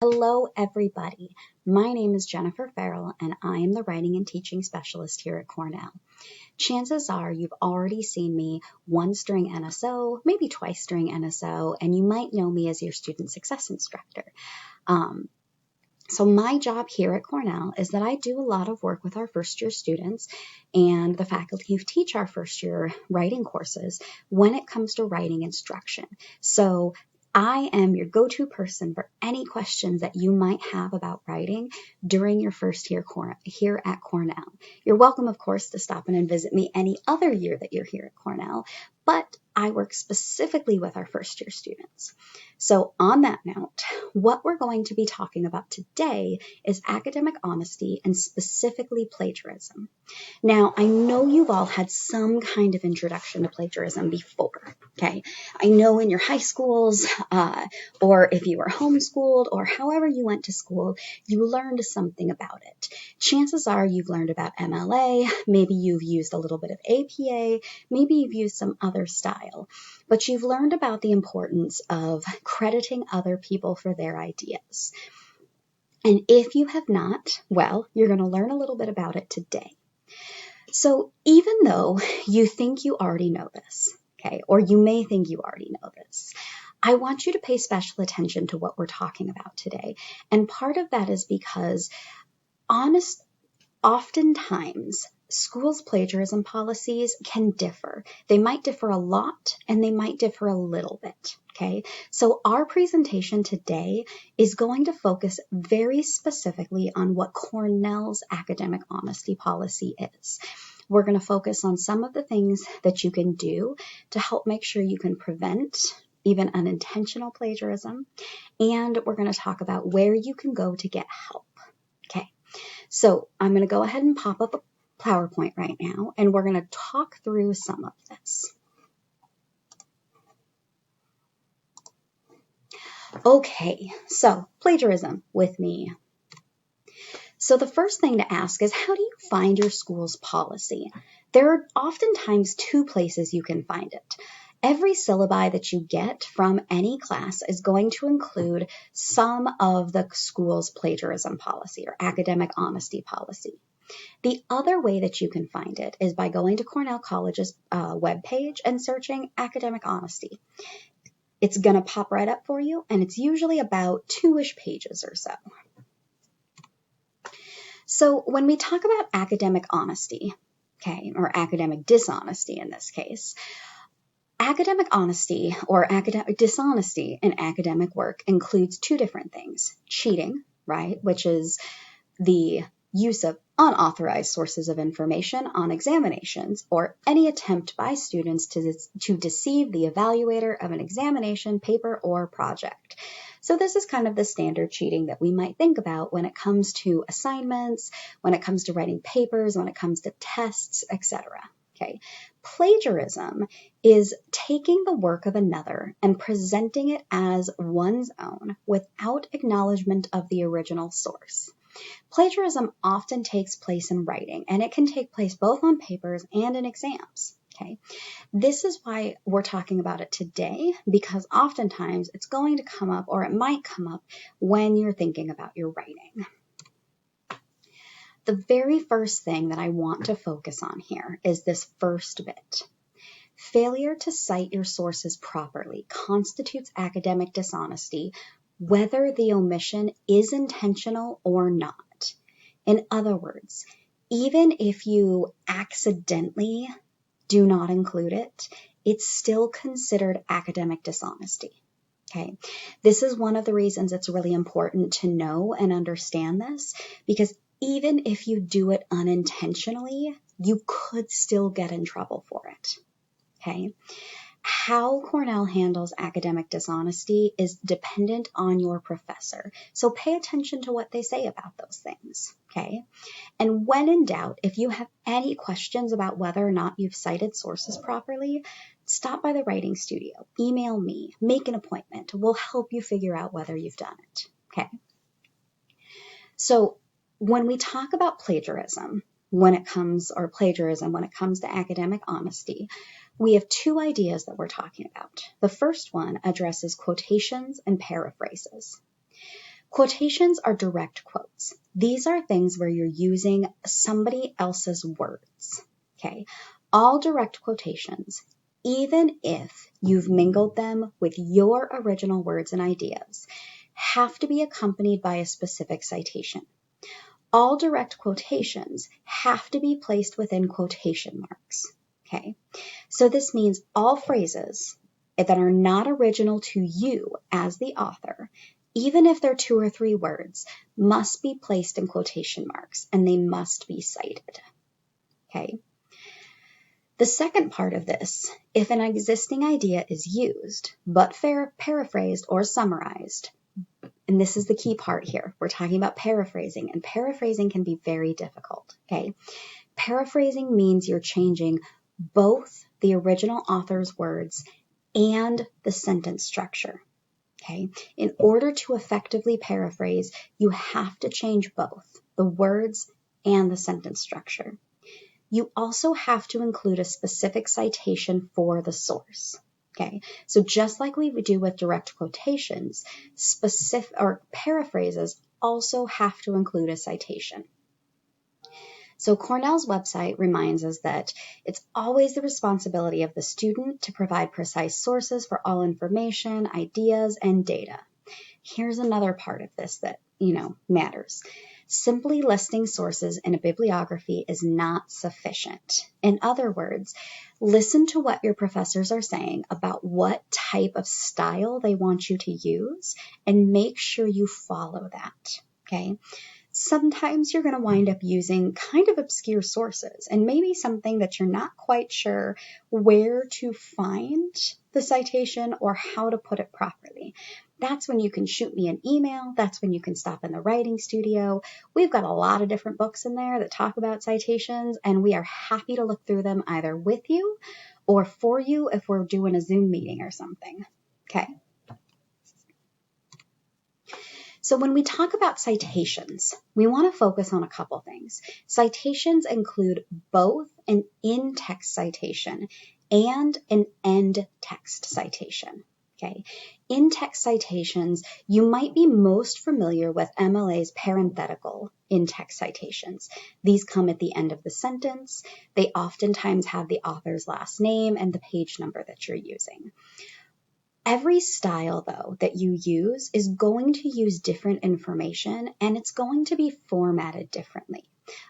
Hello, everybody. My name is Jennifer Ferrell, and I am the Writing and Teaching Specialist here at Cornell. Chances are you've already seen me once during NSO, maybe twice during NSO, and you might know me as your Student Success Instructor. So my job here at Cornell is that I do a lot of work with our first-year students and the faculty who teach our first-year writing courses when it comes to writing instruction. So I am your go-to person for any questions that you might have about writing during your first year here at Cornell. You're welcome, of course, to stop in and visit me any other year that you're here at Cornell, but I work specifically with our first-year students. So on that note, what we're going to be talking about today is academic honesty and specifically plagiarism. Now, I know you've all had some kind of introduction to plagiarism before, okay? I know in your high schools, or if you were homeschooled, or however you went to school, you learned something about it. Chances are you've learned about MLA, maybe you've used a little bit of APA, maybe you've used some other style, but you've learned about the importance of crediting other people for their ideas. And if you have not, well, you're going to learn a little bit about it today. So even though you think you already know this, okay, or you may think you already know this, I want you to pay special attention to what we're talking about today. And part of that is because oftentimes schools' plagiarism policies can differ. They might differ a lot and they might differ a little bit. Okay, so our presentation today is going to focus very specifically on what Cornell's academic honesty policy is. We're going to focus on some of the things that you can do to help make sure you can prevent even unintentional plagiarism, and we're going to talk about where you can go to get help. Okay, so I'm going to go ahead and pop up a PowerPoint right now, and we're going to talk through some of this. Okay, so plagiarism with me. So the first thing to ask is, how do you find your school's policy? There are oftentimes two places you can find it. Every syllabi that you get from any class is going to include some of the school's plagiarism policy or academic honesty policy. The other way that you can find it is by going to Cornell College's webpage and searching academic honesty. It's going to pop right up for you, and it's usually about 2-ish pages or so. So when we talk about academic honesty, okay, or academic dishonesty in this case, academic honesty or academic dishonesty in academic work includes two different things. Cheating, right, which is the use of unauthorized sources of information on examinations, or any attempt by students to deceive the evaluator of an examination, paper, or project. So this is kind of the standard cheating that we might think about when it comes to assignments, when it comes to writing papers, when it comes to tests, etc. Okay. Plagiarism is taking the work of another and presenting it as one's own without acknowledgement of the original source. Plagiarism often takes place in writing, and it can take place both on papers and in exams. Okay, this is why we're talking about it today, because oftentimes it's going to come up, or it might come up, when you're thinking about your writing. The very first thing that I want to focus on here is this first bit. Failure to cite your sources properly constitutes academic dishonesty, whether the omission is intentional or not. In other words, even if you accidentally do not include it, it's still considered academic dishonesty. Okay, this is one of the reasons it's really important to know and understand this, because even if you do it unintentionally, you could still get in trouble for it. Okay, how Cornell handles academic dishonesty is dependent on your professor. So pay attention to what they say about those things, okay? And when in doubt, if you have any questions about whether or not you've cited sources properly, stop by the writing studio, email me, make an appointment. We'll help you figure out whether you've done it, okay? So when we talk about plagiarism, when it comes to academic honesty, we have two ideas that we're talking about. The first one addresses quotations and paraphrases. Quotations are direct quotes. These are things where you're using somebody else's words. Okay. All direct quotations, even if you've mingled them with your original words and ideas, have to be accompanied by a specific citation. All direct quotations have to be placed within quotation marks. Okay. So this means all phrases that are not original to you as the author, even if they're 2 or 3 words, must be placed in quotation marks and they must be cited. Okay. The second part of this, if an existing idea is used, but paraphrased or summarized, and this is the key part here, we're talking about paraphrasing, and paraphrasing can be very difficult. Okay. Paraphrasing means you're changing both the original author's words and the sentence structure. Okay. In order to effectively paraphrase, you have to change both the words and the sentence structure. You also have to include a specific citation for the source. Okay. So just like we would do with direct quotations, specific or paraphrases also have to include a citation. So Cornell's website reminds us that it's always the responsibility of the student to provide precise sources for all information, ideas, and data. Here's another part of this that, matters. Simply listing sources in a bibliography is not sufficient. In other words, listen to what your professors are saying about what type of style they want you to use and make sure you follow that. Okay. Sometimes you're going to wind up using kind of obscure sources and maybe something that you're not quite sure where to find the citation or how to put it properly. That's when you can shoot me an email. That's when you can stop in the writing studio. We've got a lot of different books in there that talk about citations, and we are happy to look through them either with you or for you if we're doing a Zoom meeting or something. Okay. So when we talk about citations, we want to focus on a couple things. Citations include both an in-text citation and an end-text citation. Okay. In-text citations, you might be most familiar with MLA's parenthetical in-text citations. These come at the end of the sentence. They oftentimes have the author's last name and the page number that you're using. Every style, though, that you use is going to use different information, and it's going to be formatted differently.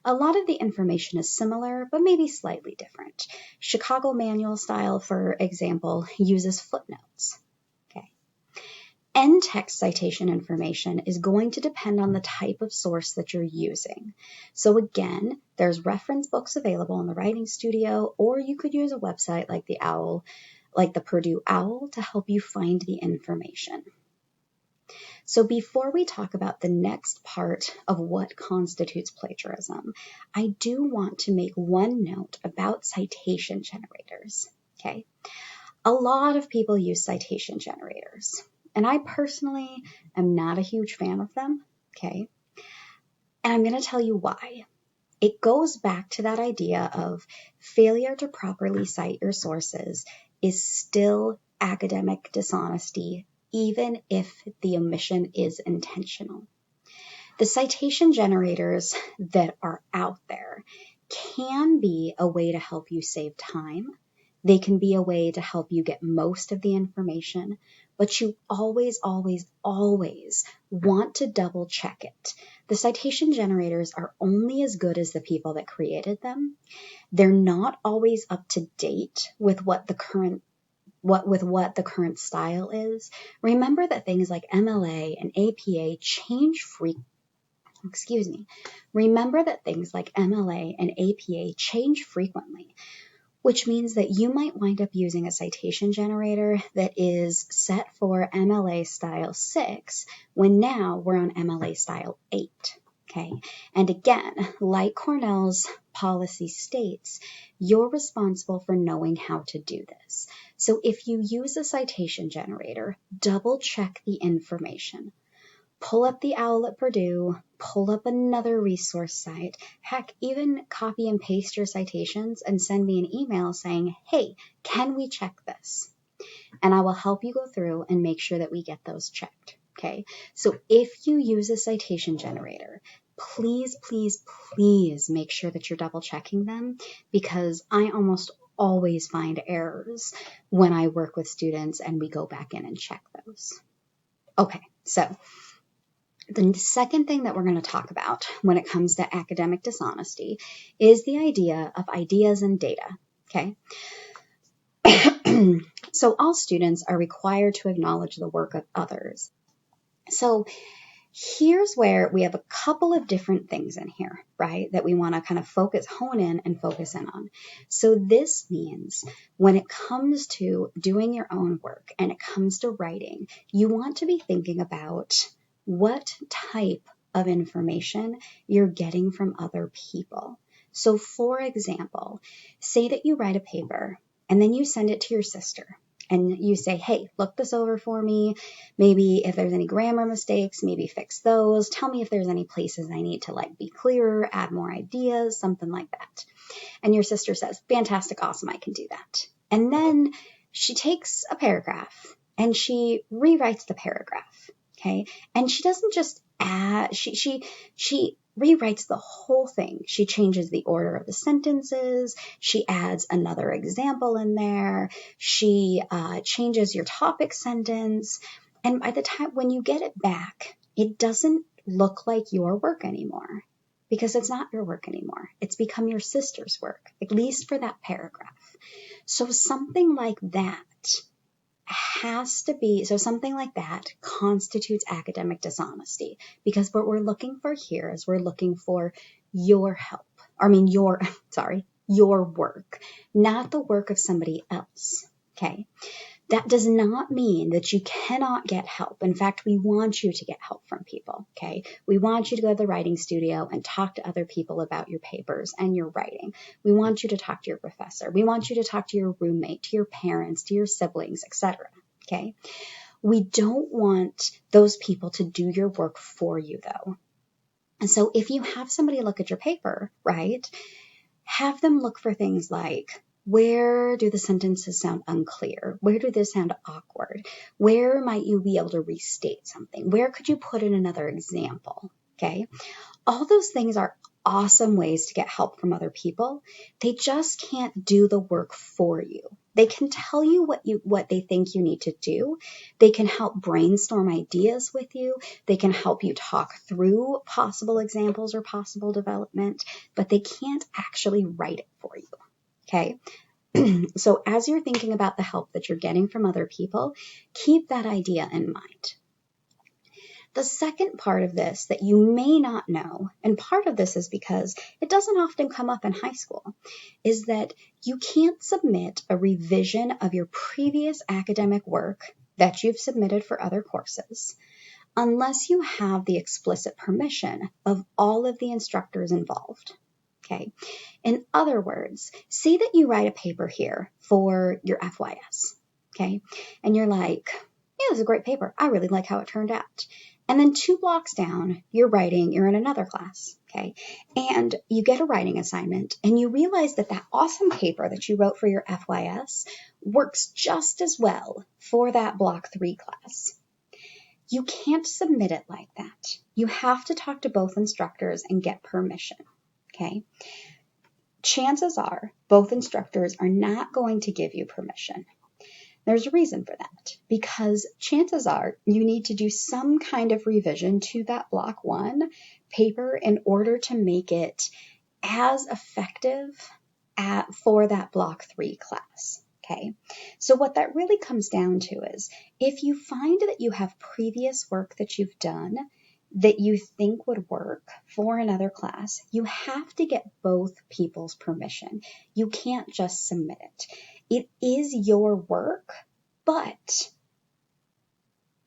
A lot of the information is similar, but maybe slightly different. Chicago Manual style, for example, uses footnotes. Okay. End-text citation information is going to depend on the type of source that you're using. So again, there's reference books available in the writing studio, or you could use a website like the Purdue OWL to help you find the information. So before we talk about the next part of what constitutes plagiarism, I do want to make one note about citation generators. Okay. A lot of people use citation generators, and I personally am not a huge fan of them. Okay. And I'm going to tell you why. It goes back to that idea of failure to properly cite your sources is still academic dishonesty, even if the omission is intentional. The citation generators that are out there can be a way to help you save time. They can be a way to help you get most of the information, but you always, always, always want to double check it. The citation generators are only as good as the people that created them. They're not always up to date with what the current style is. Remember that things like MLA and APA change frequently, which means that you might wind up using a citation generator that is set for MLA style 6 when now we're on MLA style 8. Okay. And again, like Cornell's policy states, you're responsible for knowing how to do this. So if you use a citation generator, double check the information. Pull up the OWL at Purdue, pull up another resource site, heck, even copy and paste your citations and send me an email saying, hey, can we check this? And I will help you go through and make sure that we get those checked. Okay, so if you use a citation generator, please, please, please make sure that you're double checking them, because I almost always find errors when I work with students and we go back in and check those. Okay, so the second thing that we're going to talk about when it comes to academic dishonesty is the idea of ideas and data. Okay. So all students are required to acknowledge the work of others. So here's where we have a couple of different things in here, right, that we want to kind of hone in and focus in on. So this means when it comes to doing your own work and it comes to writing, you want to be thinking about what type of information you're getting from other people. So for example, say that you write a paper and then you send it to your sister. And you say, hey, look this over for me. Maybe if there's any grammar mistakes, maybe fix those. Tell me if there's any places I need to be clearer, add more ideas, something like that. And your sister says, fantastic, awesome, I can do that. And then she takes a paragraph and she rewrites the paragraph. Okay. And she doesn't just add, she rewrites the whole thing. She changes the order of the sentences. She adds another example in there. She changes your topic sentence. And by the time when you get it back, it doesn't look like your work anymore, because it's not your work anymore. It's become your sister's work, at least for that paragraph. So something like that constitutes academic dishonesty, because what we're looking for here is we're looking for your work, not the work of somebody else. Okay. That does not mean that you cannot get help. In fact, we want you to get help from people, okay? We want you to go to the writing studio and talk to other people about your papers and your writing. We want you to talk to your professor. We want you to talk to your roommate, to your parents, to your siblings, etc., okay? We don't want those people to do your work for you, though. And so if you have somebody look at your paper, right, have them look for things like, where do the sentences sound unclear? Where do they sound awkward? Where might you be able to restate something? Where could you put in another example? Okay. All those things are awesome ways to get help from other people. They just can't do the work for you. They can tell you what they think you need to do. They can help brainstorm ideas with you. They can help you talk through possible examples or possible development, but they can't actually write it for you. Okay. So as you're thinking about the help that you're getting from other people, keep that idea in mind. The second part of this that you may not know, and part of this is because it doesn't often come up in high school, is that you can't submit a revision of your previous academic work that you've submitted for other courses unless you have the explicit permission of all of the instructors involved. Okay. In other words, say that you write a paper here for your FYS. Okay. And you're like, yeah, this is a great paper. I really like how it turned out. And then 2 blocks down, you're in another class. Okay. And you get a writing assignment and you realize that awesome paper that you wrote for your FYS works just as well for that block 3 class. You can't submit it like that. You have to talk to both instructors and get permission. Okay. Chances are both instructors are not going to give you permission. There's a reason for that, because chances are you need to do some kind of revision to that block 1 paper in order to make it as effective for that block 3 class. Okay. So what that really comes down to is if you find that you have previous work that you've done that you think would work for another class, you have to get both people's permission. You can't just submit it. It is your work, but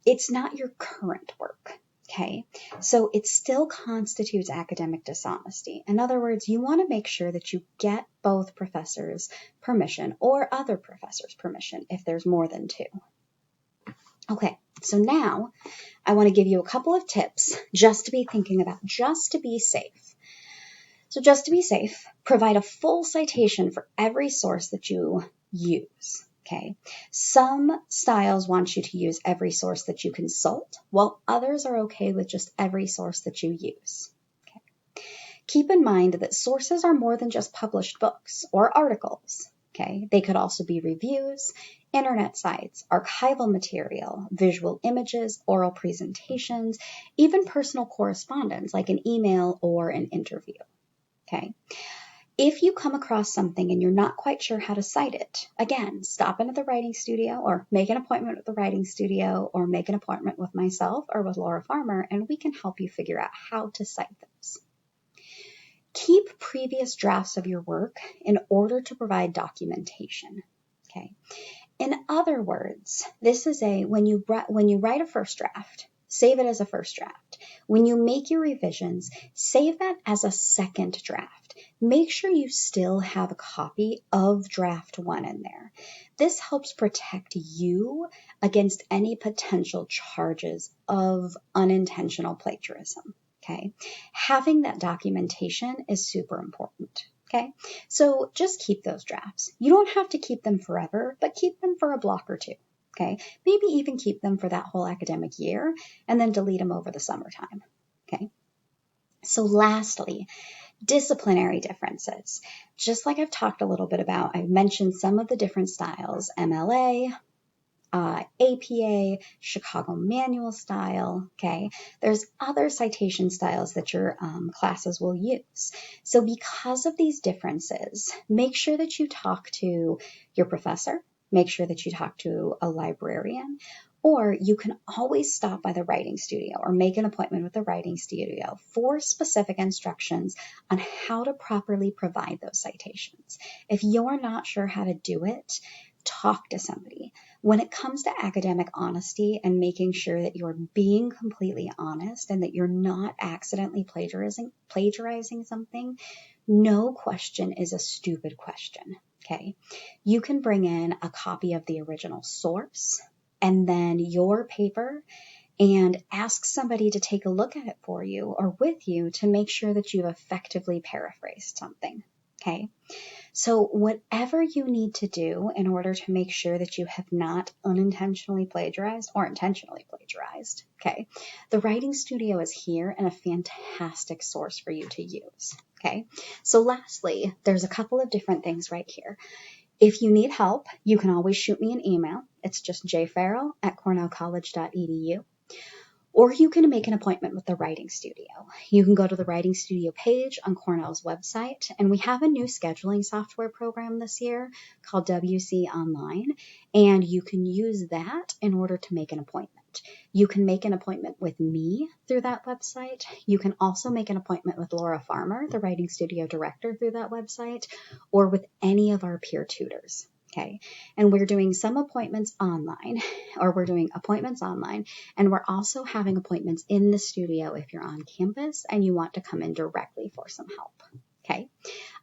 it's not your current work. Okay, so it still constitutes academic dishonesty. In other words, you want to make sure that you get both professors' permission or other professors' permission if there's more than 2. Okay, so now I want to give you a couple of tips just to be thinking about, just to be safe. So just to be safe, provide a full citation for every source that you use. Okay. Some styles want you to use every source that you consult, while others are okay with just every source that you use. Okay. Keep in mind that sources are more than just published books or articles. Okay. They could also be reviews, internet sites, archival material, visual images, oral presentations, even personal correspondence like an email or an interview. Okay. If you come across something and you're not quite sure how to cite it, again, stop into the writing studio or make an appointment with the writing studio or make an appointment with myself or with Laura Farmer, and we can help you figure out how to cite those. Keep previous drafts of your work in order to provide documentation. Okay. In other words, this is when you write a first draft, save it as a first draft. When you make your revisions, save that as a second draft. Make sure you still have a copy of draft 1 in there. This helps protect you against any potential charges of unintentional plagiarism. Okay. Having that documentation is super important. Okay, so just keep those drafts. You don't have to keep them forever, but keep them for a block or two. Okay, maybe even keep them for that whole academic year and then delete them over the summertime. Okay, so lastly, disciplinary differences. Just like I've talked a little bit about, I've mentioned some of the different styles, MLA, APA, Chicago Manual style, okay? There's other citation styles that your classes will use. So because of these differences, make sure that you talk to your professor, make sure that you talk to a librarian, or you can always stop by the writing studio or make an appointment with the writing studio for specific instructions on how to properly provide those citations. If you're not sure how to do it, talk to somebody. When it comes to academic honesty and making sure that you're being completely honest and that you're not accidentally plagiarizing something, no question is a stupid question, okay? You can bring in a copy of the original source and then your paper and ask somebody to take a look at it for you or with you to make sure that you've effectively paraphrased something, okay? So whatever you need to do in order to make sure that you have not unintentionally plagiarized or intentionally plagiarized, okay, the writing studio is here and a fantastic source for you to use, okay? So lastly, there's a couple of different things right here. If you need help, you can always shoot me an email. It's just jferrell@cornellcollege.edu. Or you can make an appointment with the writing studio. You can go to the writing studio page on Cornell's website, and we have a new scheduling software program this year called WC Online, and you can use that in order to make an appointment. You can make an appointment with me through that website. You can also make an appointment with Laura Farmer, the writing studio director, through that website, or with any of our peer tutors. Okay, and we're doing some appointments online, or we're doing appointments online, and we're also having appointments in the studio if you're on campus and you want to come in directly for some help. Okay,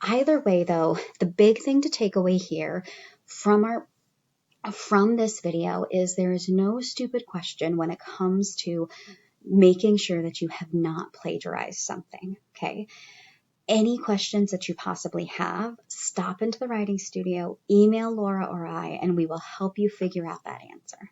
either way though, the big thing to take away here from this video is there is no stupid question when it comes to making sure that you have not plagiarized something. Okay. Any questions that you possibly have, stop into the writing studio, email Laura or I, and we will help you figure out that answer.